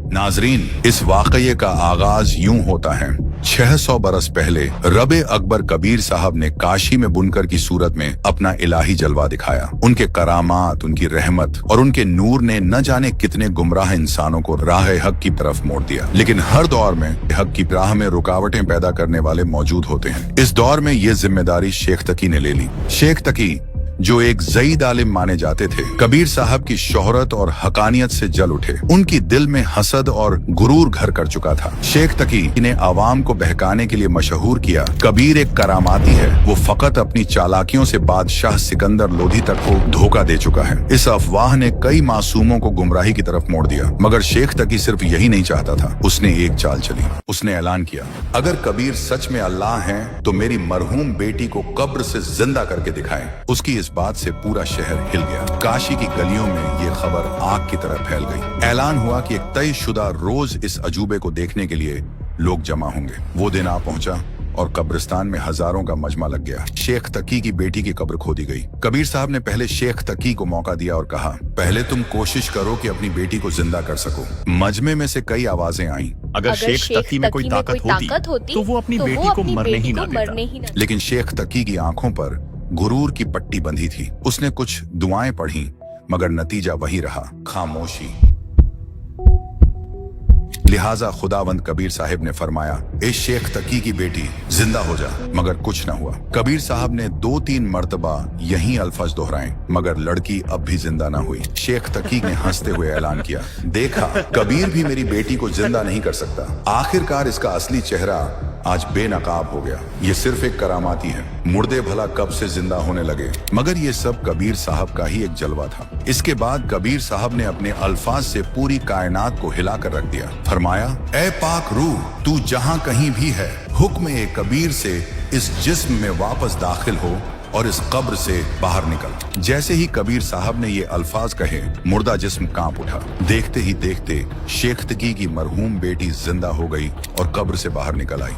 नाजरीन, इस वाकये का आगाज यूं होता है। 600 बरस पहले रबे अकबर कबीर साहब ने काशी में बुनकर की सूरत में अपना इलाही जलवा दिखाया। उनके करामात, उनकी रहमत और उनके नूर ने न जाने कितने गुमराह इंसानों को राह हक की तरफ मोड़ दिया। लेकिन हर दौर में हक की राह में रुकावटें पैदा करने वाले मौजूद होते हैं। इस दौर में ये जिम्मेदारी शेख तकी ने ले ली। शेख तकी, जो एक ज़ईद आलिम माने जाते थे, कबीर साहब की शोहरत और हकानियत से जल उठे। उनकी दिल में हसद और गुरूर घर कर चुका था। शेख तकी ने आवाम को बहकाने के लिए मशहूर किया, कबीर एक करामाती है, वो फकत अपनी चालाकियों से बादशाह सिकंदर लोधी तक को धोखा दे चुका है। इस अफवाह ने कई मासूमों को गुमराही की तरफ मोड़ दिया। मगर शेख तकी सिर्फ यही नहीं चाहता था, उसने एक चाल चली। उसने ऐलान किया, अगर कबीर सच में अल्लाह हैं तो मेरी मरहूम बेटी को कब्र से जिंदा करके दिखाएं। उसकी इस बात से पूरा शहर हिल गया। काशी की गलियों में ये खबर आग की तरह फैल गई। ऐलान हुआ कि एक तयशुदा रोज इस अजूबे को देखने के लिए लोग जमा होंगे। वो दिन आ पहुंचा और कब्रिस्तान में हजारों का मजमा लग गया। शेख तकी की बेटी की कब्र खोदी गई। कबीर साहब ने पहले शेख तकी को मौका दिया और कहा, पहले तुम कोशिश करो कि अपनी बेटी को जिंदा कर सको। मजमे में से कई आवाजें आईं। अगर शेख तकी में कोई ताकत होती तो वो अपनी बेटी को मरने ही ना देता। लेकिन शेख तकी की आंखों पर गुरूर की पट्टी बंधी थी। उसने कुछ दुआएं पढ़ी, मगर नतीजा वही रहा, खामोशी। लिहाजा खुदावंद कबीर साहब ने फरमाया, ए शेख तकी की बेटी जिंदा हो जा। मगर कुछ न हुआ। कबीर साहब ने 2-3 मर्तबा यही अल्फाज दोहराए, मगर लड़की अब भी जिंदा न हुई। शेख तकी ने हंसते हुए ऐलान किया, देखा, कबीर भी मेरी बेटी को जिंदा नहीं कर सकता। आखिरकार इसका असली चेहरा आज बेनकाब हो गया। ये सिर्फ एक करामाती है। मुर्दे भला कब से जिंदा होने लगे। मगर ये सब कबीर साहब का ही एक जलवा था। इसके बाद कबीर साहब ने अपने अल्फाज से पूरी कायनात को हिला कर रख दिया। फरमाया, ए पाक रूह, तू जहां कहीं भी है, हुक्म ए कबीर से इस जिस्म में वापस दाखिल हो और इस कब्र से बाहर निकल। जैसे ही कबीर साहब ने ये अल्फाज कहे, मुर्दा जिस्म कांप उठा। देखते ही देखते शेख तकी की मरहूम बेटी जिंदा हो गई और कब्र से बाहर निकल आई।